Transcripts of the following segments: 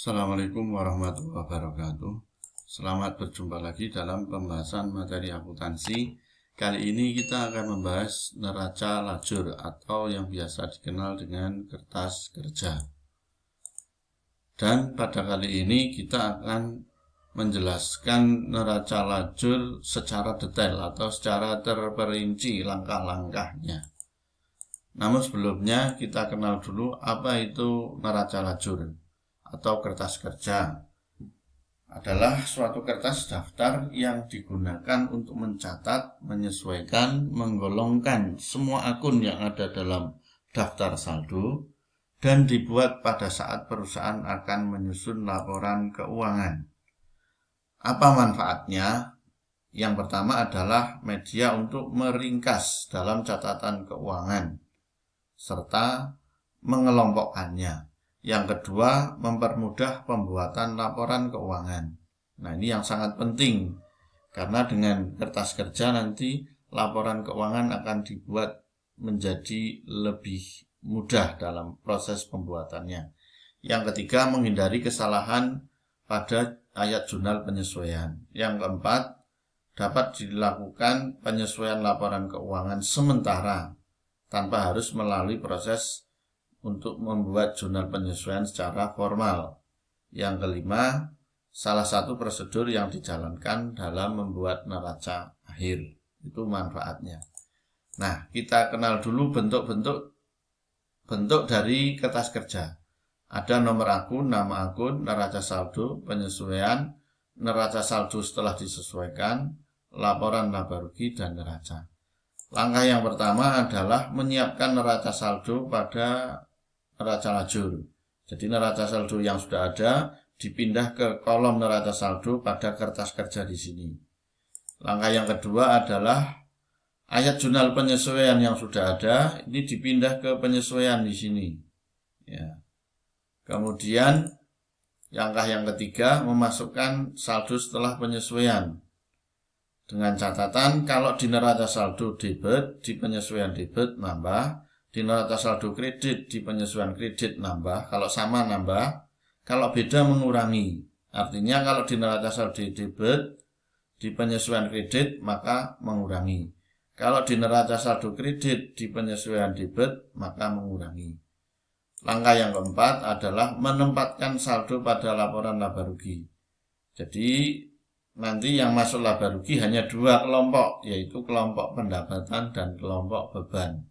Assalamualaikum warahmatullahi wabarakatuh. Selamat berjumpa lagi dalam pembahasan materi akuntansi. Kali ini kita akan membahas neraca lajur atau yang biasa dikenal dengan kertas kerja. Dan pada kali ini kita akan menjelaskan neraca lajur secara detail atau secara terperinci langkah-langkahnya. Namun sebelumnya kita kenal dulu apa itu neraca lajur atau kertas kerja. Adalah suatu kertas daftar yang digunakan untuk mencatat, menyesuaikan, menggolongkan semua akun yang ada dalam daftar saldo dan dibuat pada saat perusahaan akan menyusun laporan keuangan. Apa manfaatnya? Yang pertama adalah media untuk meringkas dalam catatan keuangan serta mengelompokkannya. Yang kedua, mempermudah pembuatan laporan keuangan. Nah, ini yang sangat penting, karena dengan kertas kerja nanti laporan keuangan akan dibuat menjadi lebih mudah dalam proses pembuatannya. Yang ketiga, menghindari kesalahan pada ayat jurnal penyesuaian. Yang keempat, dapat dilakukan penyesuaian laporan keuangan sementara tanpa harus melalui proses untuk membuat jurnal penyesuaian secara formal. Yang kelima, salah satu prosedur yang dijalankan dalam membuat neraca akhir. Itu manfaatnya. Nah, kita kenal dulu bentuk dari kertas kerja. Ada nomor akun, nama akun, neraca saldo, penyesuaian, neraca saldo setelah disesuaikan, laporan laba rugi, dan neraca. Langkah yang pertama adalah menyiapkan neraca saldo pada neraca lajur. Jadi neraca saldo yang sudah ada dipindah ke kolom neraca saldo pada kertas kerja di sini. Langkah yang kedua adalah ayat jurnal penyesuaian yang sudah ada ini dipindah ke penyesuaian di sini. Ya. Kemudian langkah yang ketiga memasukkan saldo setelah penyesuaian. Dengan catatan kalau di neraca saldo debit, di penyesuaian debit nambah, di neraca saldo kredit, di penyesuaian kredit nambah, kalau sama nambah, kalau beda mengurangi. Artinya kalau di neraca saldo debit, di penyesuaian kredit maka mengurangi. Kalau di neraca saldo kredit, di penyesuaian debit maka mengurangi. Langkah yang keempat adalah menempatkan saldo pada laporan laba rugi. Jadi nanti yang masuk laba rugi hanya dua kelompok, yaitu kelompok pendapatan dan kelompok beban.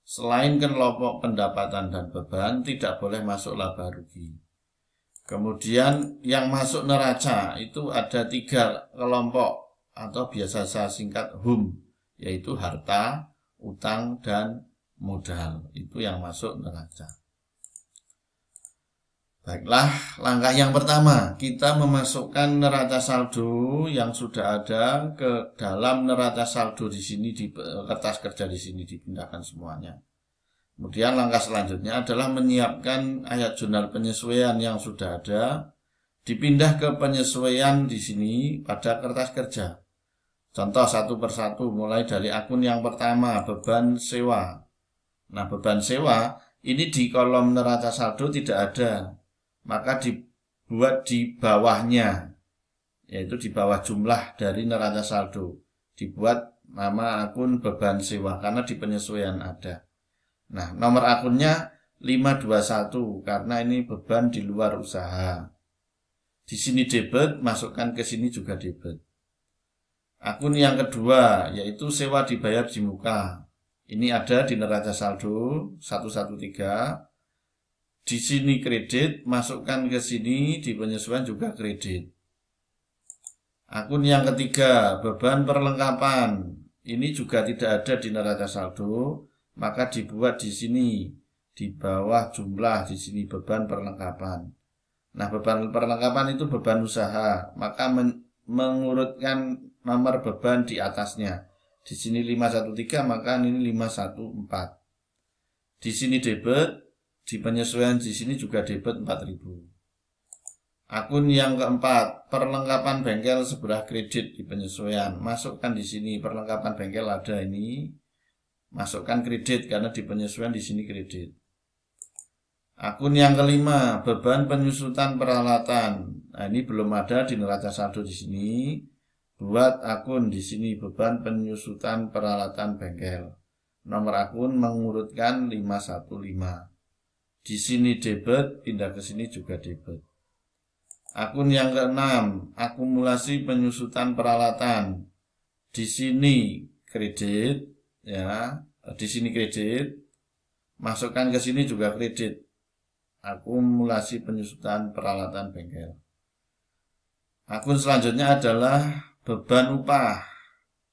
Selain kelompok pendapatan dan beban, tidak boleh masuk laba rugi. Kemudian yang masuk neraca itu ada 3 kelompok atau biasa saya singkat HUM, yaitu harta, utang, dan modal. Itu yang masuk neraca. Baiklah, langkah yang pertama, kita memasukkan neraca saldo yang sudah ada ke dalam neraca saldo di sini, di kertas kerja di sini dipindahkan semuanya. Kemudian langkah selanjutnya adalah menyiapkan ayat jurnal penyesuaian yang sudah ada, dipindah ke penyesuaian di sini pada kertas kerja. Contoh satu persatu, mulai dari akun yang pertama, beban sewa. Nah, beban sewa ini di kolom neraca saldo tidak ada, maka dibuat di bawahnya, yaitu di bawah jumlah dari neraca saldo. Dibuat nama akun beban sewa karena di penyesuaian ada. Nah, nomor akunnya 521 karena ini beban di luar usaha. Di sini debit, masukkan ke sini juga debit. Akun yang kedua yaitu sewa dibayar di muka. Ini ada di neraca saldo 113. Di sini kredit, masukkan ke sini, di penyesuaian juga kredit. Akun yang ketiga, beban perlengkapan. Ini juga tidak ada di neraca saldo, maka dibuat di sini, di bawah jumlah, di sini beban perlengkapan. Nah, beban perlengkapan itu beban usaha, maka mengurutkan nomor beban di atasnya. Di sini 513, maka ini 514. Di sini debit, di penyesuaian di sini juga debit 4.000. Akun yang keempat, perlengkapan bengkel sebelah kredit di penyesuaian. Masukkan di sini perlengkapan bengkel ada ini. Masukkan kredit karena di penyesuaian di sini kredit. Akun yang kelima, beban penyusutan peralatan. Nah, ini belum ada di neraca saldo di sini. Buat akun di sini beban penyusutan peralatan bengkel. Nomor akun mengurutkan 515. Di sini debit, pindah ke sini juga debit. Akun yang keenam, akumulasi penyusutan peralatan. Di sini kredit, ya. Di sini kredit. Masukkan ke sini juga kredit. Akumulasi penyusutan peralatan bengkel. Akun selanjutnya adalah beban upah,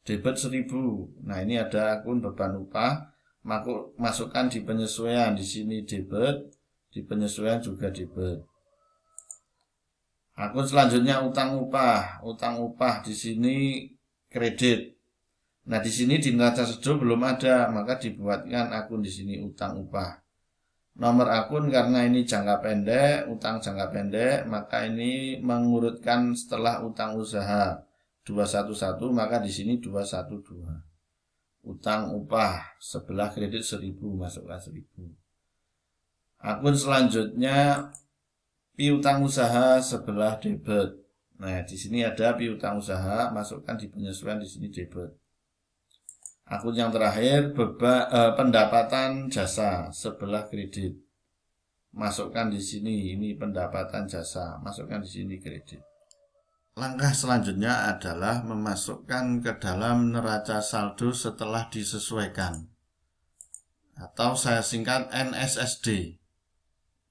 debit 1000. Nah, ini ada akun beban upah, masukkan di penyesuaian. Di sini debit, di penyesuaian juga debit. Akun selanjutnya utang upah di sini kredit. Nah, di sini di neraca saldo belum ada, maka dibuatkan akun di sini utang upah. Nomor akun karena ini jangka pendek, utang jangka pendek, maka ini mengurutkan setelah utang usaha 211, maka di sini 212. Utang upah sebelah kredit 1000, masukkan 1000. Akun selanjutnya piutang usaha sebelah debit. Nah, di sini ada piutang usaha, masukkan di penyesuaian di sini debit. Akun yang terakhir pendapatan jasa sebelah kredit. Masukkan di sini, ini pendapatan jasa, masukkan di sini kredit. Langkah selanjutnya adalah memasukkan ke dalam neraca saldo setelah disesuaikan. Atau saya singkat NSSD.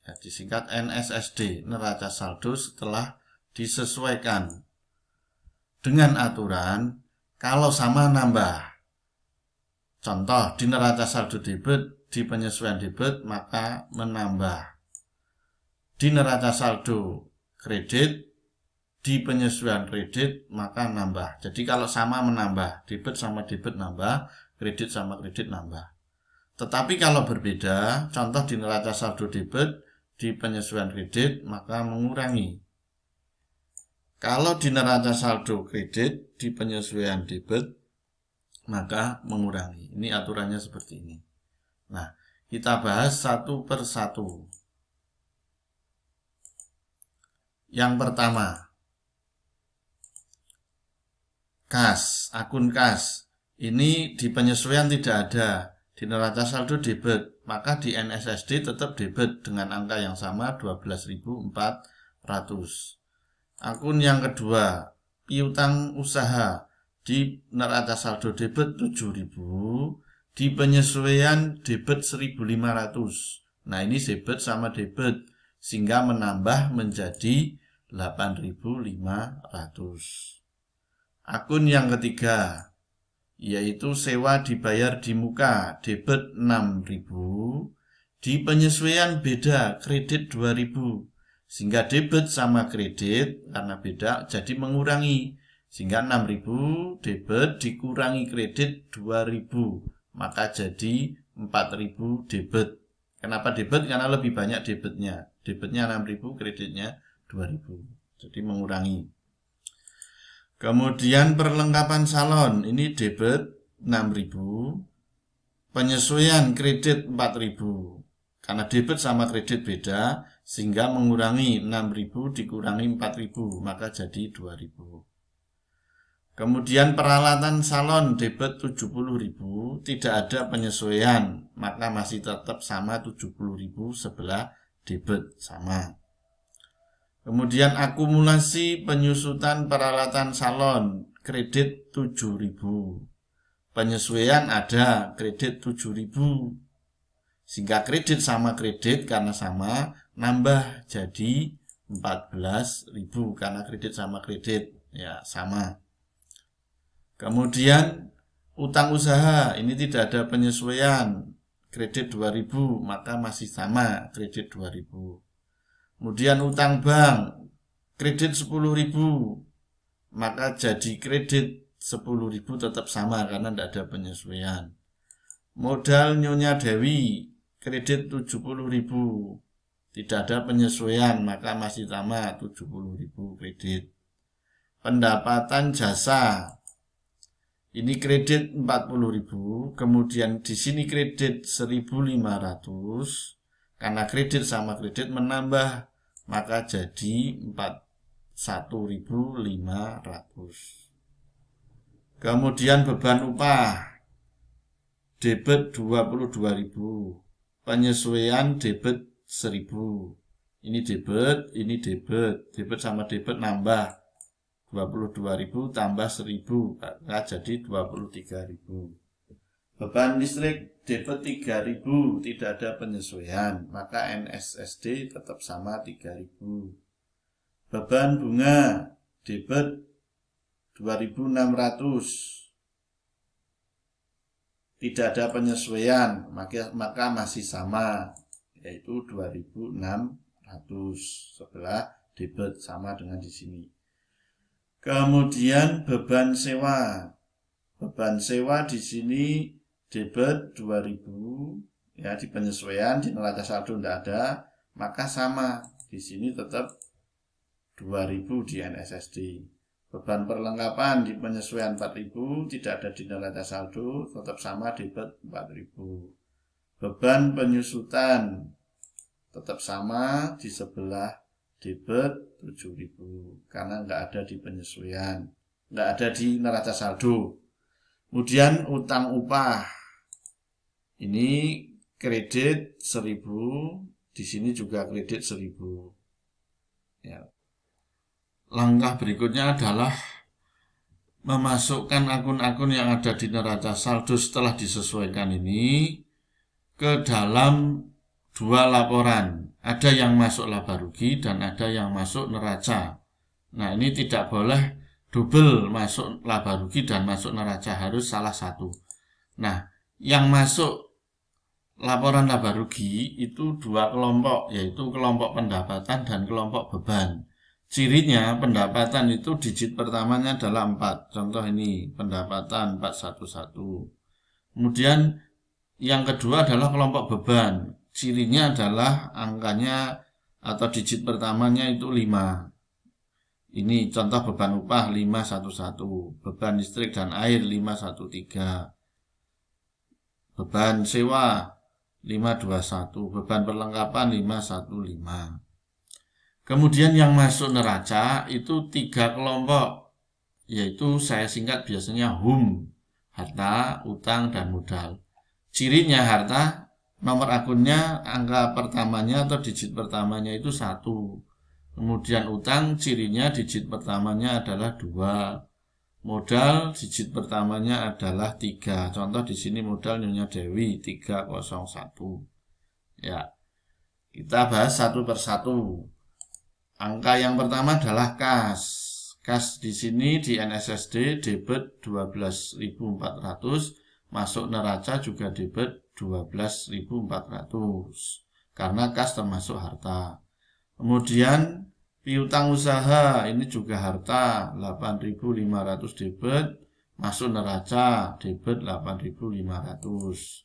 Ya, disingkat NSSD, neraca saldo setelah disesuaikan. Dengan aturan kalau sama nambah. Contoh, di neraca saldo debit, di penyesuaian debit, maka menambah. Di neraca saldo kredit, di penyesuaian kredit, maka nambah. Jadi kalau sama menambah, debit sama debit nambah, kredit sama kredit nambah. Tetapi kalau berbeda, contoh di neraca saldo debit, di penyesuaian kredit, maka mengurangi. Kalau di neraca saldo kredit, di penyesuaian debit, maka mengurangi. Ini aturannya seperti ini. Nah, kita bahas satu per satu. Yang pertama, kas, akun kas. Ini di penyesuaian tidak ada. Di neraca saldo debit, maka di NSSD tetap debit dengan angka yang sama 12.400. Akun yang kedua, piutang usaha. Di neraca saldo debit 7.000, di penyesuaian debit 1.500. Nah, ini debit sama debit, sehingga menambah menjadi 8.500. Akun yang ketiga, yaitu sewa dibayar di muka, debit 6.000, di penyesuaian beda, kredit 2.000, sehingga debit sama kredit, karena beda, jadi mengurangi. Sehingga 6.000 debit dikurangi kredit 2.000, maka jadi 4.000 debit. Kenapa debit? Karena lebih banyak debitnya. Debitnya 6.000, kreditnya 2.000. Jadi mengurangi. Kemudian perlengkapan salon, ini debit 6.000, penyesuaian kredit 4.000. Karena debit sama kredit beda, sehingga mengurangi 6.000 dikurangi 4.000, maka jadi 2.000. Kemudian peralatan salon debit 70.000, tidak ada penyesuaian, maka masih tetap sama 70.000 sebelah debit sama. Kemudian akumulasi penyusutan peralatan salon kredit 7.000. Penyesuaian ada kredit 7.000. Sehingga kredit sama kredit karena sama nambah jadi 14.000 karena kredit sama kredit ya sama. Kemudian utang usaha ini tidak ada penyesuaian, kredit 2.000 maka masih sama kredit 2.000. Kemudian utang bank kredit 10.000 maka jadi kredit 10.000 tetap sama karena tidak ada penyesuaian. Modal Nyonya Dewi kredit 70.000 tidak ada penyesuaian maka masih sama 70.000 kredit. Pendapatan jasa ini kredit 40.000, kemudian di sini kredit 1.500, Karena kredit sama kredit menambah, maka jadi 41.500. Kemudian beban upah debit 22.000, penyesuaian debit 1.000. Ini debit, ini debit. Debit sama debit nambah 22.000 tambah 1.000, maka jadi 23.000. Beban listrik debit 3.000, tidak ada penyesuaian, maka NSSD tetap sama 3.000. Beban bunga debit 2.600, tidak ada penyesuaian, maka masih sama, yaitu 2.600 sebelah debit, sama dengan di sini. Kemudian beban sewa. Beban sewa di sini debit 2.000, ya, di penyesuaian, di neraca saldo tidak ada, maka sama, di sini tetap 2.000 di NSSD. Beban perlengkapan di penyesuaian 4.000, tidak ada di neraca saldo, tetap sama, debit 4.000. Beban penyusutan tetap sama, di sebelah debit 7.000, karena nggak ada di penyesuaian, nggak ada di neraca saldo. Kemudian utang upah, ini kredit 1.000, di sini juga kredit 1.000. Ya. Langkah berikutnya adalah memasukkan akun-akun yang ada di neraca saldo setelah disesuaikan ini ke dalam dua laporan. Ada yang masuk laba rugi dan ada yang masuk neraca. Nah, ini tidak boleh double masuk laba rugi dan masuk neraca, harus salah satu. Nah, yang masuk laporan laba rugi itu dua kelompok, yaitu kelompok pendapatan dan kelompok beban. Cirinya pendapatan itu digit pertamanya adalah 4. Contoh ini, pendapatan 411. Kemudian yang kedua adalah kelompok beban. Cirinya adalah angkanya atau digit pertamanya itu 5. Ini contoh beban upah 511, beban listrik dan air 513, beban sewa 521, beban perlengkapan 515. Kemudian yang masuk neraca itu 3 kelompok, yaitu saya singkat biasanya HUM, harta, utang, dan modal. Cirinya harta, nomor akunnya, angka pertamanya atau digit pertamanya itu 1. Kemudian utang, cirinya digit pertamanya adalah 2. Modal, digit pertamanya adalah 3. Contoh di sini modal Nyonya Dewi 301. Ya, kita bahas satu persatu. Angka yang pertama adalah kas. Kas di sini di NSSD debit 12.400, masuk neraca juga debit 12.400. Karena kas termasuk harta. Kemudian piutang usaha ini juga harta, 8.500 debit, masuk neraca debit 8.500.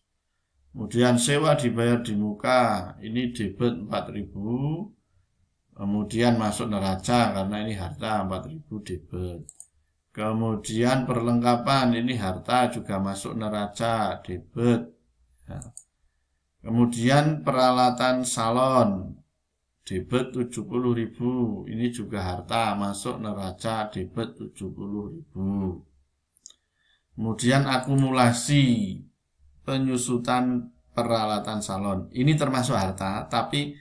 Kemudian sewa dibayar di muka, ini debit 4.000. Kemudian masuk neraca karena ini harta 4.000 debit. Kemudian perlengkapan ini harta juga masuk neraca debit. Ya. Kemudian peralatan salon debit 70.000, ini juga harta masuk neraca debit 70.000. Kemudian akumulasi penyusutan peralatan salon, ini termasuk harta, tapi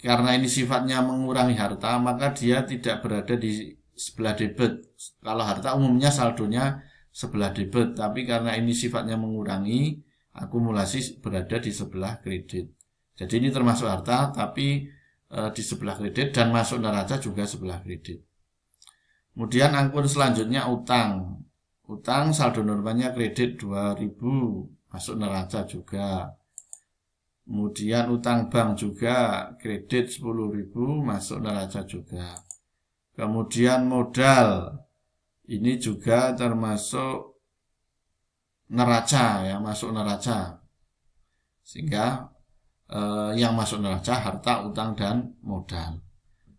karena ini sifatnya mengurangi harta, maka dia tidak berada di sebelah debit. Kalau harta umumnya saldonya sebelah debit, tapi karena ini sifatnya mengurangi, akumulasi berada di sebelah kredit. Jadi ini termasuk harta, tapi di sebelah kredit, dan masuk neraca juga sebelah kredit. Kemudian akun selanjutnya utang. Utang saldo normalnya kredit 2.000, masuk neraca juga. Kemudian utang bank juga kredit 10.000, masuk neraca juga. Kemudian modal ini juga termasuk neraca, ya, masuk neraca. Sehingga yang masuk neraca harta, utang, dan modal.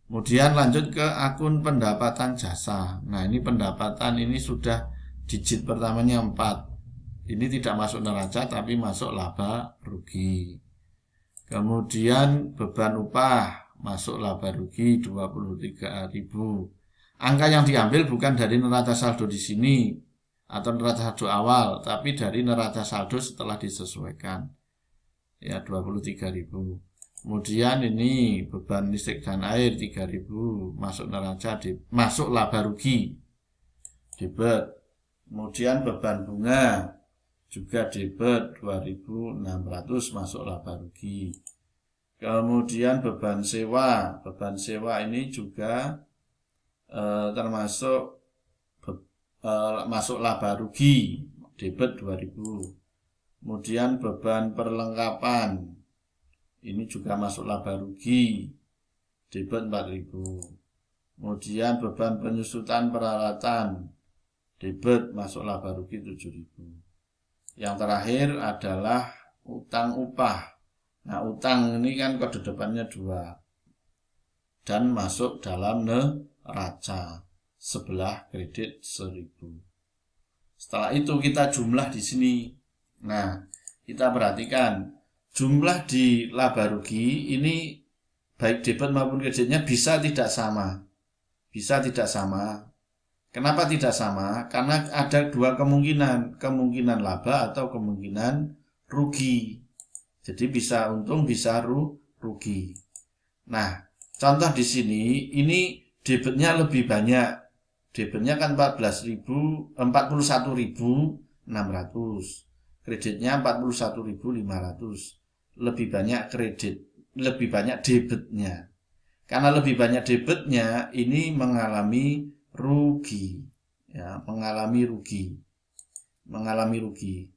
Kemudian lanjut ke akun pendapatan jasa. Nah, ini pendapatan ini sudah digit pertamanya 4. Ini tidak masuk neraca tapi masuk laba rugi. Kemudian beban upah masuk laba rugi 23.000. Angka yang diambil bukan dari neraca saldo di sini atau neraca saldo awal, tapi dari neraca saldo setelah disesuaikan. Ya, 23.000. Kemudian ini beban listrik dan air 3.000 masuk neraca masuk laba rugi. Debit. Kemudian beban bunga juga debit 2.600 masuk laba rugi. Kemudian beban sewa ini juga termasuk masuk laba rugi, debit 2.000. Kemudian beban perlengkapan ini juga masuk laba rugi, debit 4.000. Kemudian beban penyusutan peralatan, debit masuk laba rugi 7.000. Yang terakhir adalah utang upah. Nah, utang ini kan kode depannya 2 dan masuk dalam neraca sebelah kredit 1.000. Setelah itu kita jumlah di sini. Nah, kita perhatikan jumlah di laba rugi ini baik debit maupun kreditnya bisa tidak sama. Bisa tidak sama. Kenapa tidak sama? Karena ada 2 kemungkinan laba atau kemungkinan rugi. Jadi bisa untung, bisa rugi. Nah, contoh di sini, ini debitnya lebih banyak. Debitnya kan 41.600. Kreditnya 41.500. Lebih banyak kredit, lebih banyak debitnya. Karena lebih banyak debitnya, ini mengalami rugi. Ya, mengalami rugi.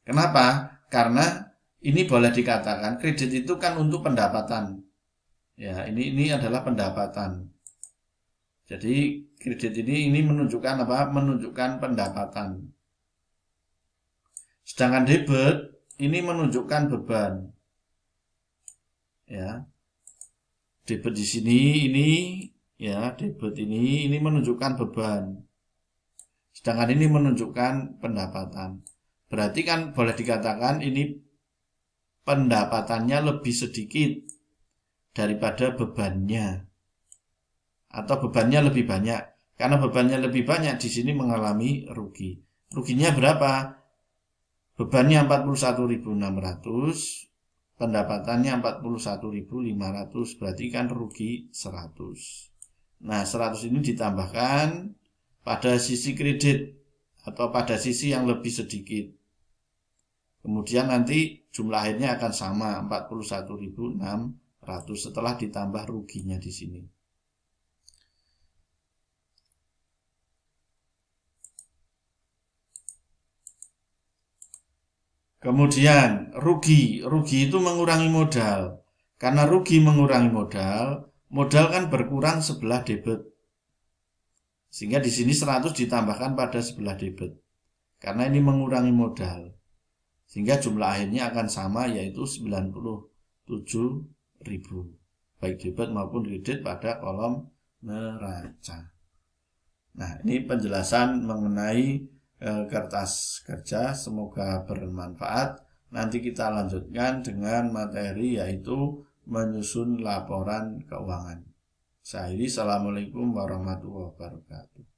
Kenapa? Karena ini boleh dikatakan kredit itu kan untuk pendapatan. Ya, ini adalah pendapatan. Jadi kredit ini menunjukkan apa? Menunjukkan pendapatan. Sedangkan debit ini menunjukkan beban. Ya. Debit di sini ini ya, debit ini menunjukkan beban. Sedangkan ini menunjukkan pendapatan. Berarti kan boleh dikatakan ini pendapatannya lebih sedikit daripada bebannya. Atau bebannya lebih banyak. Karena bebannya lebih banyak di sini mengalami rugi. Ruginya berapa? Bebannya 41.600, pendapatannya 41.500, berarti kan rugi 100. Nah, 100 ini ditambahkan pada sisi kredit atau pada sisi yang lebih sedikit. Kemudian nanti jumlah akhirnya akan sama 41.600 setelah ditambah ruginya di sini. Kemudian rugi itu mengurangi modal. Karena rugi mengurangi modal kan berkurang sebelah debit. Sehingga di sini 100 ditambahkan pada sebelah debit. Karena ini mengurangi modal. Sehingga jumlah akhirnya akan sama, yaitu 97.000. Baik debit maupun kredit pada kolom neraca. Nah, ini penjelasan mengenai kertas kerja. Semoga bermanfaat. Nanti kita lanjutkan dengan materi yaitu menyusun laporan keuangan. Assalamualaikum warahmatullahi wabarakatuh.